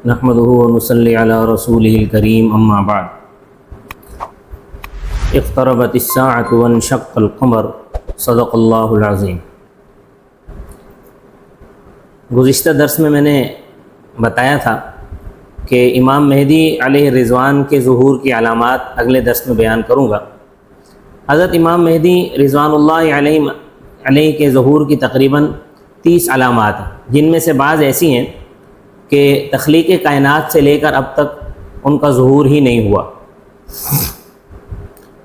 نحمده ونصلي على رسوله الكريم اما بعد اقتربت الساعة وانشق القمر صدق اللہ العظیم۔ گزشتہ درس میں نے بتایا تھا کہ امام مہدی علیہ رضوان کے ظہور کی علامات اگلے درس میں بیان کروں گا۔ حضرت امام مہدی رضوان اللہ علیہ کے ظہور کی تقریباً 30 علامات ہیں، جن میں سے بعض ایسی ہیں کہ تخلیق کائنات سے لے کر اب تک ان کا ظہور ہی نہیں ہوا۔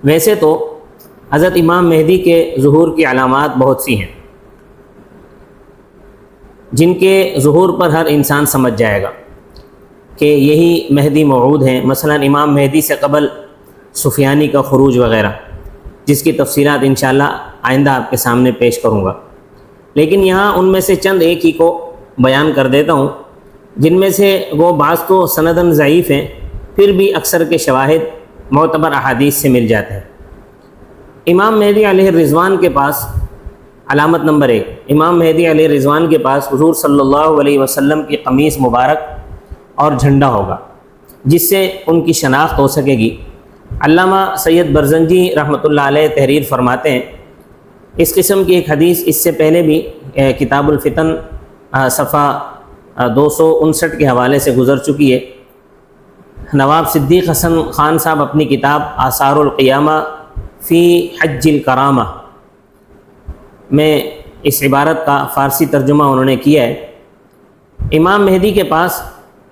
ویسے تو حضرت امام مہدی کے ظہور کی علامات بہت سی ہیں جن کے ظہور پر ہر انسان سمجھ جائے گا کہ یہی مہدی موعود ہیں۔ مثلا امام مہدی سے قبل سفیانی کا خروج وغیرہ، جس کی تفصیلات انشاءاللہ آئندہ آپ کے سامنے پیش کروں گا، لیکن یہاں ان میں سے چند ایک ہی کو بیان کر دیتا ہوں، جن میں سے وہ بعض تو سنداً ضعیف ہیں، پھر بھی اکثر کے شواہد معتبر احادیث سے مل جاتے ہیں۔ امام مہدی علیہ رضوان کے پاس علامت نمبر 1، امام مہدی علیہ رضوان کے پاس حضور صلی اللہ علیہ وسلم کی قمیص مبارک اور جھنڈا ہوگا، جس سے ان کی شناخت ہو سکے گی۔ علامہ سید برزنجی رحمۃ اللہ علیہ تحریر فرماتے ہیں، اس قسم کی ایک حدیث اس سے پہلے بھی کتاب الفتن صفحہ 259 کے حوالے سے گزر چکی ہے۔ نواب صدیق حسن خان صاحب اپنی کتاب آثار القیامہ فی حج الکرامہ میں اس عبارت کا فارسی ترجمہ انہوں نے کیا ہے۔ امام مہدی کے پاس،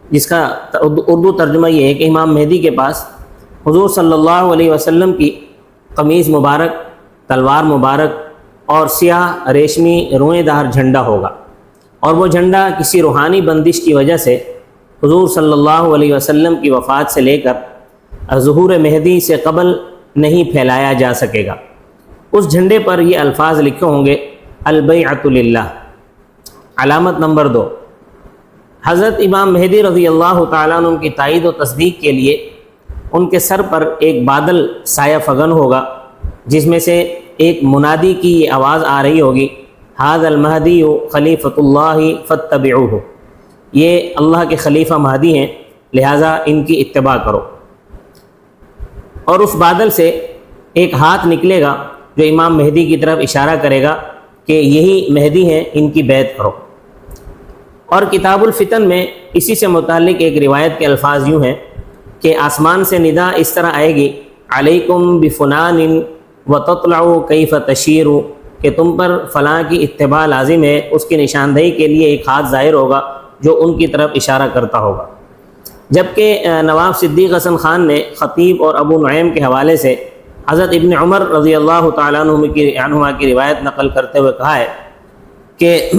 جس کا اردو ترجمہ یہ ہے کہ امام مہدی کے پاس حضور صلی اللہ علیہ وسلم کی قمیص مبارک، تلوار مبارک اور سیاہ ریشمی روئیں دار جھنڈا ہوگا، اور وہ جھنڈا کسی روحانی بندش کی وجہ سے حضور صلی اللہ علیہ وسلم کی وفات سے لے کر ظہور مہدی سے قبل نہیں پھیلایا جا سکے گا۔ اس جھنڈے پر یہ الفاظ لکھے ہوں گے، البیعۃ للہ۔ علامت نمبر 2، حضرت امام مہدی رضی اللہ تعالیٰ عنہ کی تائید و تصدیق کے لیے ان کے سر پر ایک بادل سایہ فگن ہوگا، جس میں سے ایک منادی کی یہ آواز آ رہی ہوگی، ھذا المہدی خلیفۃ اللہ فاتبعوہ، یہ اللہ کے خلیفہ مہدی ہیں، لہٰذا ان کی اتباع کرو۔ اور اس بادل سے ایک ہاتھ نکلے گا جو امام مہدی کی طرف اشارہ کرے گا کہ یہی مہدی ہیں، ان کی بیعت کرو۔ اور کتاب الفتن میں اسی سے متعلق ایک روایت کے الفاظ یوں ہیں کہ آسمان سے ندا اس طرح آئے گی، علیکم بفلان وتطلع کیف تشیر، کہ تم پر فلاں کی اتباع لازم ہے، اس کی نشاندہی کے لیے ایک ہاتھ ظاہر ہوگا جو ان کی طرف اشارہ کرتا ہوگا۔ جبکہ نواب صدیق حسن خان نے خطیب اور ابو نعیم کے حوالے سے حضرت ابن عمر رضی اللہ تعالیٰ عنہما کی روایت نقل کرتے ہوئے کہا ہے کہ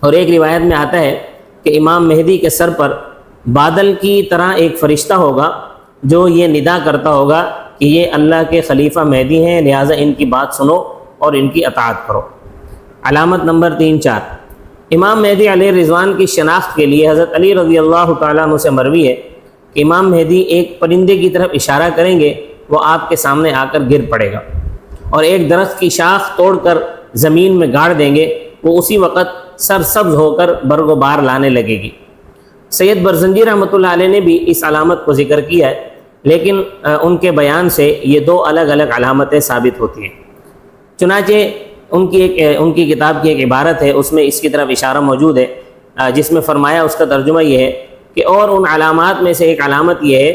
اور ایک روایت میں آتا ہے کہ امام مہدی کے سر پر بادل کی طرح ایک فرشتہ ہوگا جو یہ ندا کرتا ہوگا کہ یہ اللہ کے خلیفہ مہدی ہیں، لہٰذا ان کی بات سنو اور ان کی اطاعت کرو۔ علامت نمبر 3-4، امام مہدی علیہ رضوان کی شناخت کے لیے حضرت علی رضی اللہ تعالیٰ عنہ سے مروی ہے کہ امام مہدی ایک پرندے کی طرف اشارہ کریں گے، وہ آپ کے سامنے آ کر گر پڑے گا، اور ایک درخت کی شاخ توڑ کر زمین میں گاڑ دیں گے، وہ اسی وقت سرسبز ہو کر برگ و بار لانے لگے گی۔ سید برزنجی رحمۃ اللہ علیہ نے بھی اس علامت کو ذکر کیا ہے، لیکن ان کے بیان سے یہ 2 الگ الگ علامتیں ثابت ہوتی ہیں۔ چنانچہ ان کی کتاب کی ایک عبارت ہے، اس میں اس کی طرف اشارہ موجود ہے، جس میں فرمایا، اس کا ترجمہ یہ ہے کہ اور ان علامات میں سے ایک علامت یہ ہے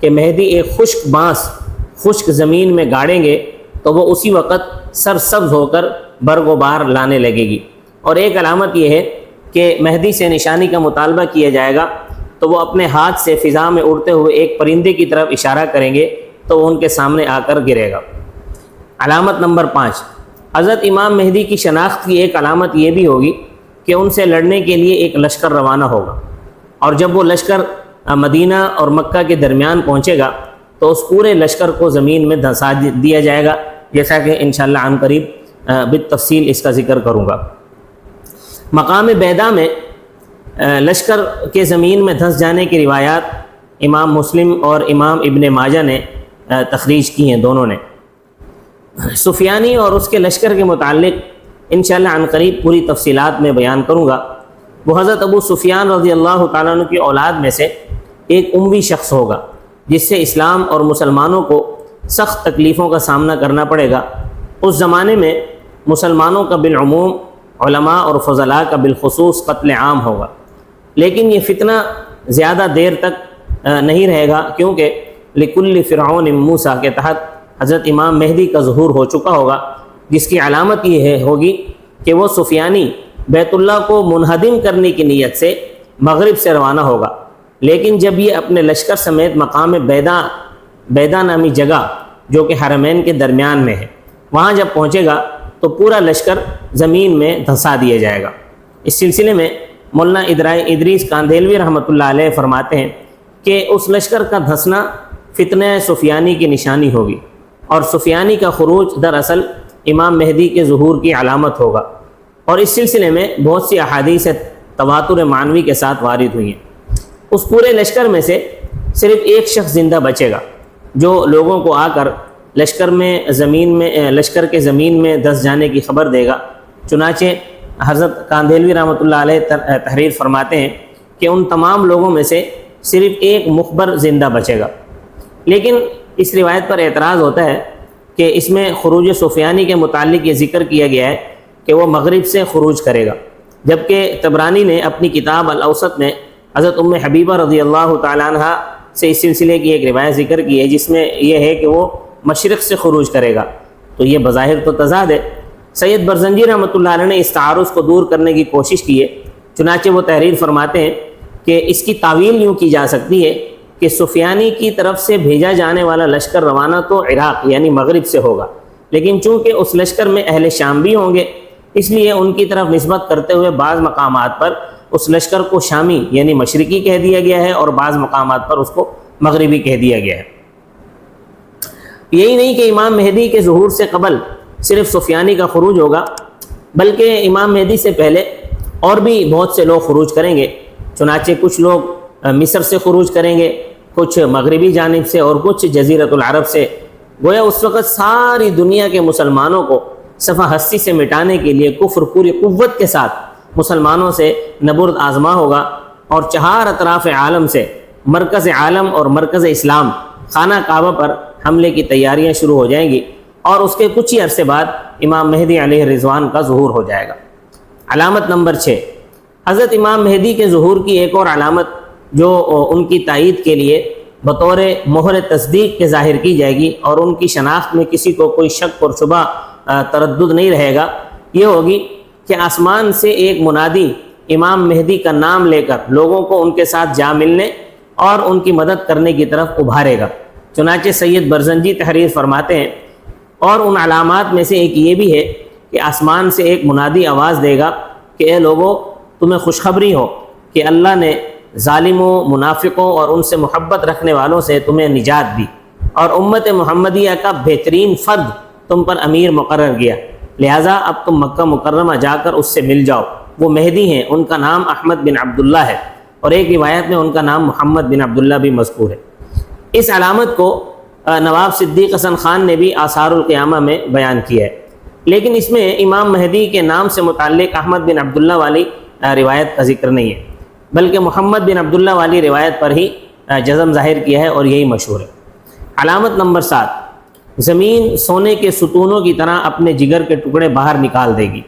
کہ مہدی ایک خشک بانس خشک زمین میں گاڑیں گے تو وہ اسی وقت سرسبز ہو کر برگ و بار لانے لگے گی۔ اور ایک علامت یہ ہے کہ مہدی سے نشانی کا مطالبہ کیا جائے گا تو وہ اپنے ہاتھ سے فضا میں اڑتے ہوئے ایک پرندے کی طرف اشارہ کریں گے تو وہ ان کے سامنے آ کر گرے گا۔ علامت نمبر 5، حضرت امام مہدی کی شناخت کی ایک علامت یہ بھی ہوگی کہ ان سے لڑنے کے لیے ایک لشکر روانہ ہوگا، اور جب وہ لشکر مدینہ اور مکہ کے درمیان پہنچے گا تو اس پورے لشکر کو زمین میں دھنسا دیا جائے گا، جیسا کہ انشاءاللہ عن قریب بالتفصیل اس کا ذکر کروں گا۔ مقام بیدا میں لشکر کے زمین میں دھنس جانے کی روایات امام مسلم اور امام ابن ماجہ نے تخریج کی ہیں، دونوں نے۔ سفیانی اور اس کے لشکر کے متعلق انشاءاللہ عن قریب پوری تفصیلات میں بیان کروں گا، وہ حضرت ابو سفیان رضی اللہ تعالیٰ عنہ کی اولاد میں سے ایک امی شخص ہوگا جس سے اسلام اور مسلمانوں کو سخت تکلیفوں کا سامنا کرنا پڑے گا۔ اس زمانے میں مسلمانوں کا بالعموم، علماء اور فضلاء کا بالخصوص قتل عام ہوگا، لیکن یہ فتنہ زیادہ دیر تک نہیں رہے گا، کیونکہ لکل فرعون موسیٰ کے تحت حضرت امام مہدی کا ظہور ہو چکا ہوگا، جس کی علامت یہ ہوگی کہ وہ سفیانی بیت اللہ کو منہدم کرنے کی نیت سے مغرب سے روانہ ہوگا، لیکن جب یہ اپنے لشکر سمیت مقام بیدا نامی جگہ جو کہ حرمین کے درمیان میں ہے وہاں جب پہنچے گا تو پورا لشکر زمین میں دھنسا دیا جائے گا۔ اس سلسلے میں مولانا ادریس کاندھیلوی رحمۃ اللہ علیہ فرماتے ہیں کہ اس لشکر کا دھنسنا فتنہ سفیانی کی نشانی ہوگی، اور سفیانی کا خروج دراصل امام مہدی کے ظہور کی علامت ہوگا، اور اس سلسلے میں بہت سی احادیث تواتر معنوی کے ساتھ وارد ہوئی ہیں۔ اس پورے لشکر میں سے صرف ایک شخص زندہ بچے گا جو لوگوں کو آ کر لشکر کے زمین میں دھس جانے کی خبر دے گا۔ چنانچہ حضرت کاندھیلوی رحمۃ اللہ علیہ تحریر فرماتے ہیں کہ ان تمام لوگوں میں سے صرف ایک مخبر زندہ بچے گا، لیکن اس روایت پر اعتراض ہوتا ہے کہ اس میں خروج سفیانی کے متعلق یہ ذکر کیا گیا ہے کہ وہ مغرب سے خروج کرے گا، جبکہ طبرانی نے اپنی کتاب الاوسط میں حضرت ام حبیبہ رضی اللہ تعالیٰ عنہ سے اس سلسلے کی ایک روایت ذکر کی ہے جس میں یہ ہے کہ وہ مشرق سے خروج کرے گا، تو یہ بظاہر تو تضاد ہے۔ سید برزنجی رحمۃ اللہ علیہ نے اس تعارض کو دور کرنے کی کوشش کی ہے، چنانچہ وہ تحریر فرماتے ہیں کہ اس کی تعویل یوں کی جا سکتی ہے کہ سفیانی کی طرف سے بھیجا جانے والا لشکر روانہ تو عراق یعنی مغرب سے ہوگا، لیکن چونکہ اس لشکر میں اہل شام بھی ہوں گے، اس لیے ان کی طرف نسبت کرتے ہوئے بعض مقامات پر اس لشکر کو شامی یعنی مشرقی کہہ دیا گیا ہے، اور بعض مقامات پر اس کو مغربی کہہ دیا گیا ہے۔ یہی نہیں کہ امام مہدی کے ظہور سے قبل صرف سفیانی کا خروج ہوگا، بلکہ امام مہدی سے پہلے اور بھی بہت سے لوگ خروج کریں گے۔ چنانچہ کچھ لوگ مصر سے خروج کریں گے، کچھ مغربی جانب سے اور کچھ جزیرۃ العرب سے۔ گویا اس وقت ساری دنیا کے مسلمانوں کو صفحہ ہستی سے مٹانے کے لیے کفر پوری قوت کے ساتھ مسلمانوں سے نبرد آزما ہوگا، اور چہار اطراف عالم سے مرکز عالم اور مرکز اسلام خانہ کعبہ پر حملے کی تیاریاں شروع ہو جائیں گی، اور اس کے کچھ ہی عرصے بعد امام مہدی علیہ رضوان کا ظہور ہو جائے گا۔ علامت نمبر 6، حضرت امام مہدی کے ظہور کی ایک اور علامت جو ان کی تائید کے لیے بطور مہر تصدیق کے ظاہر کی جائے گی اور ان کی شناخت میں کسی کو کوئی شک اور شبہ تردد نہیں رہے گا، یہ ہوگی کہ آسمان سے ایک منادی امام مہدی کا نام لے کر لوگوں کو ان کے ساتھ جا ملنے اور ان کی مدد کرنے کی طرف ابھارے گا۔ چنانچہ سید برزنجی تحریر فرماتے ہیں، اور ان علامات میں سے ایک یہ بھی ہے کہ آسمان سے ایک منادی آواز دے گا کہ اے لوگو، تمہیں خوشخبری ہو کہ اللہ نے ظالموں، منافقوں اور ان سے محبت رکھنے والوں سے تمہیں نجات دی، اور امت محمدیہ کا بہترین فرد تم پر امیر مقرر کیا، لہٰذا اب تم مکہ مکرمہ جا کر اس سے مل جاؤ۔ وہ مہدی ہیں، ان کا نام احمد بن عبداللہ ہے، اور ایک روایت میں ان کا نام محمد بن عبداللہ بھی مذکور ہے۔ اس علامت کو نواب صدیق حسن خان نے بھی آثار القیامہ میں بیان کیا ہے، لیکن اس میں امام مہدی کے نام سے متعلق احمد بن عبداللہ والی روایت کا ذکر نہیں ہے، بلکہ محمد بن عبداللہ والی روایت پر ہی جزم ظاہر کیا ہے، اور یہی مشہور ہے۔ علامت نمبر 7، زمین سونے کے ستونوں کی طرح اپنے جگر کے ٹکڑے باہر نکال دے گی۔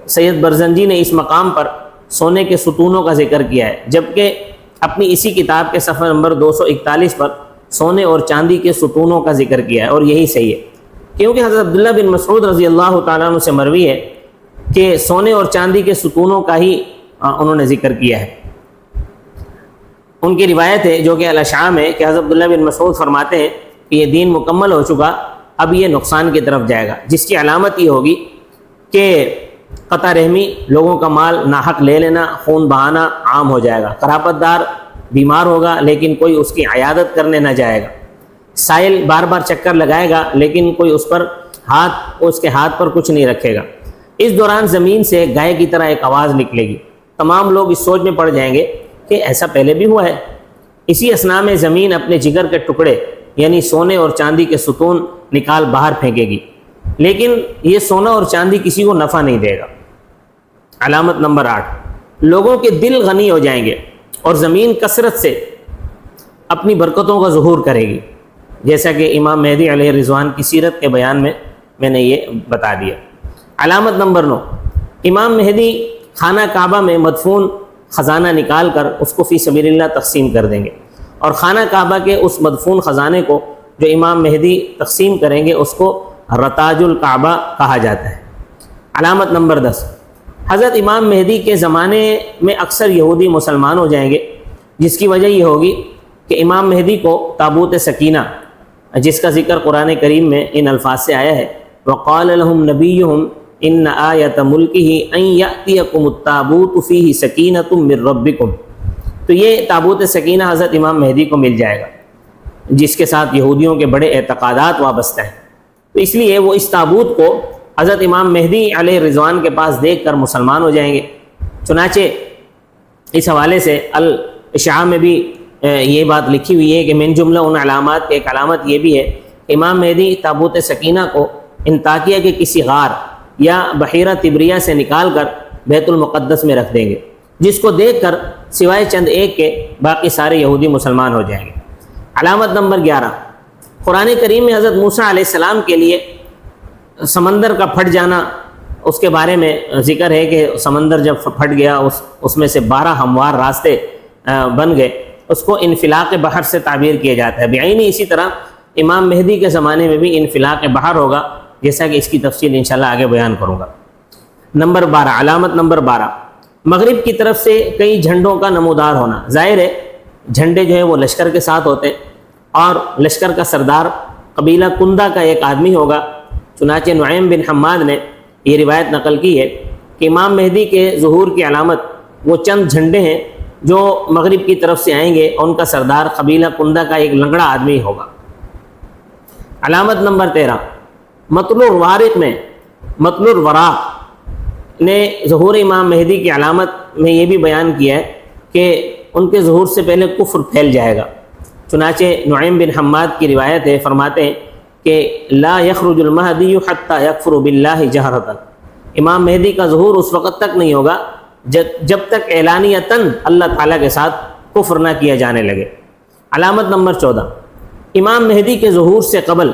سید برزنجی نے اس مقام پر سونے کے ستونوں کا ذکر کیا ہے، جبکہ اپنی اسی کتاب کے صفحہ نمبر 241 پر سونے اور چاندی کے ستونوں کا ذکر کیا ہے، اور یہی صحیح ہے، کیونکہ حضرت عبداللہ بن مسعود رضی اللہ تعالیٰ عنہ سے مروی ہے کہ سونے اور چاندی کے ستونوں کا ہی انہوں نے ذکر کیا ہے۔ ان کی روایت ہے جو کہ الاشعام ہے کہ حضرت عبداللہ بن مسعود فرماتے ہیں کہ یہ دین مکمل ہو چکا، اب یہ نقصان کی طرف جائے گا، جس کی علامت یہ ہوگی کہ قطع رحمی، لوگوں کا مال ناحق لے لینا، خون بہانا عام ہو جائے گا، قرابت دار بیمار ہوگا لیکن کوئی اس کی عیادت کرنے نہ جائے گا، سائل بار بار چکر لگائے گا لیکن کوئی اس کے ہاتھ پر کچھ نہیں رکھے گا۔ اس دوران زمین سے گائے کی طرح ایک آواز نکلے گی، تمام لوگ اس سوچ میں پڑ جائیں گے کہ ایسا پہلے بھی ہوا ہے۔ اسی اثنا میں زمین اپنے جگر کے ٹکڑے یعنی سونے اور چاندی کے ستون نکال باہر پھینکے گی، لیکن یہ سونا اور چاندی کسی کو نفع نہیں دے گا۔ علامت نمبر 8، لوگوں کے دل غنی ہو جائیں گے اور زمین کثرت سے اپنی برکتوں کا ظہور کرے گی، جیسا کہ امام مہدی علیہ رضوان کی سیرت کے بیان میں نے یہ بتا دیا۔ علامت نمبر 9، امام مہدی خانہ کعبہ میں مدفون خزانہ نکال کر اس کو فی سبیل اللہ تقسیم کر دیں گے، اور خانہ کعبہ کے اس مدفون خزانے کو جو امام مہدی تقسیم کریں گے اس کو رتاج الکعبہ کہا جاتا ہے۔ علامت نمبر 10، حضرت امام مہدی کے زمانے میں اکثر یہودی مسلمان ہو جائیں گے، جس کی وجہ یہ ہوگی کہ امام مہدی کو تابوت سکینہ، جس کا ذکر قرآن کریم میں ان الفاظ سے آیا ہے، وَقَالَ لَهُمْ نَبِيُّهُمْ إِنَّ آيَةَ مُلْكِهِ أَن يَأْتِيَكُمُ التَّابُوتُ فِيهِ سَكِينَةٌ مِّن رَبِّكُمْ، تو یہ تابوت سکینہ حضرت امام مہدی کو مل جائے گا، جس کے ساتھ یہودیوں کے بڑے اعتقادات وابستہ ہیں، تو اس لیے وہ اس تابوت کو حضرت امام مہدی علیہ رضوان کے پاس دیکھ کر مسلمان ہو جائیں گے۔ چنانچہ اس حوالے سے الاشعاع میں بھی یہ بات لکھی ہوئی ہے کہ من جملہ ان علامات کے ایک علامت یہ بھی ہے کہ امام مہدی تابوت سکینہ کو انطاکیہ کے کسی غار یا بحیرہ تبریہ سے نکال کر بیت المقدس میں رکھ دیں گے، جس کو دیکھ کر سوائے چند ایک کے باقی سارے یہودی مسلمان ہو جائیں گے۔ علامت نمبر 11، قرآن کریم میں حضرت موسیٰ علیہ السلام کے لیے سمندر کا پھٹ جانا، اس کے بارے میں ذکر ہے کہ سمندر جب پھٹ گیا اس میں سے 12 ہموار راستے بن گئے، اس کو انفلاق بحر سے تعبیر کیا جاتا ہے۔ بعینی اسی طرح امام مہدی کے زمانے میں بھی انفلاق بحر ہوگا، جیسا کہ اس کی تفصیل انشاءاللہ آگے بیان کروں گا۔ نمبر 12، علامت نمبر 12، مغرب کی طرف سے کئی جھنڈوں کا نمودار ہونا۔ ظاہر ہے جھنڈے جو ہے وہ لشکر کے ساتھ ہوتے ہیں، اور لشکر کا سردار قبیلہ کندہ کا ایک آدمی ہوگا۔ چنانچہ نعیم بن حماد نے یہ روایت نقل کی ہے کہ امام مہدی کے ظہور کی علامت وہ چند جھنڈے ہیں جو مغرب کی طرف سے آئیں گے، اور ان کا سردار قبیلہ کندہ کا ایک لنگڑا آدمی ہوگا۔ علامت نمبر 13، مطلع الوارق میں مطلع الوراق نے ظہور امام مہدی کی علامت میں یہ بھی بیان کیا ہے کہ ان کے ظہور سے پہلے کفر پھیل جائے گا۔ چنانچہ نعیم بن حماد کی روایت ہے، فرماتے ہیں کہ لا یخرج المہدی حتی یکفر باللہ جہرۃ، امام مہدی کا ظہور اس وقت تک نہیں ہوگا جب تک اعلانیتاً اللہ تعالیٰ کے ساتھ کفر نہ کیا جانے لگے۔ علامت نمبر 14، امام مہدی کے ظہور سے قبل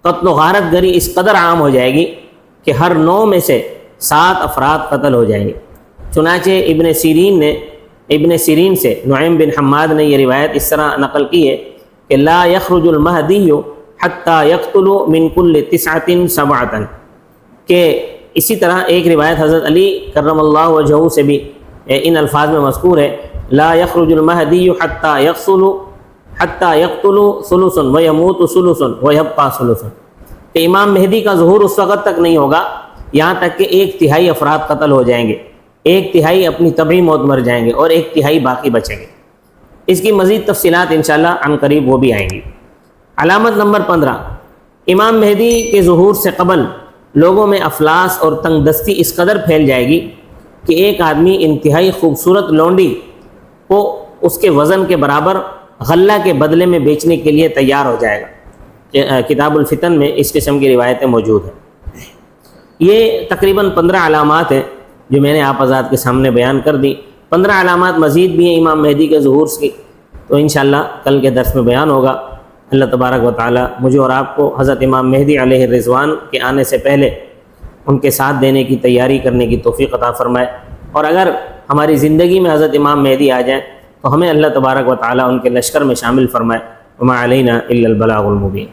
قتل و غارت گری اس قدر عام ہو جائے گی کہ ہر 9 میں سے 7 افراد قتل ہو جائیں گے۔ چنانچہ ابن سیرین سے نعیم بن حماد نے یہ روایت اس طرح نقل کی ہے کہ لا یخرج المہدی حتی یقتل من کل 9 7، کہ اسی طرح ایک روایت حضرت علی کرم اللہ وجہہ سے بھی ان الفاظ میں مذکور ہے، لا یخرج المہدی حتی یقتل ثلث ویموت ثلث ویبقى ثلث، کہ امام مہدی کا ظہور اس وقت تک نہیں ہوگا یہاں تک کہ 1/3 افراد قتل ہو جائیں گے، 1/3 اپنی طبعی موت مر جائیں گے، اور 1/3 باقی بچیں گے۔ اس کی مزید تفصیلات انشاءاللہ عن قریب وہ بھی آئیں گی۔ علامت نمبر 15، امام مہدی کے ظہور سے قبل لوگوں میں افلاس اور تنگ دستی اس قدر پھیل جائے گی کہ ایک آدمی انتہائی خوبصورت لونڈی کو اس کے وزن کے برابر غلہ کے بدلے میں بیچنے کے لیے تیار ہو جائے گا۔ کتاب الفتن میں اس قسم کی روایتیں موجود ہیں۔ یہ تقریباً 15 علامات ہیں جو میں نے آپ حضرات کے سامنے بیان کر دی۔ 15 علامات مزید بھی ہیں امام مہدی کے ظہور کی، تو انشاءاللہ کل کے درس میں بیان ہوگا۔ اللہ تبارک و تعالی مجھے اور آپ کو حضرت امام مہدی علیہ رضوان کے آنے سے پہلے ان کے ساتھ دینے کی تیاری کرنے کی توفیق عطا فرمائے، اور اگر ہماری زندگی میں حضرت امام مہدی آ جائیں تو ہمیں اللہ تبارک و تعالی ان کے لشکر میں شامل فرمائے۔ وما علینا الا البلاغ المبین۔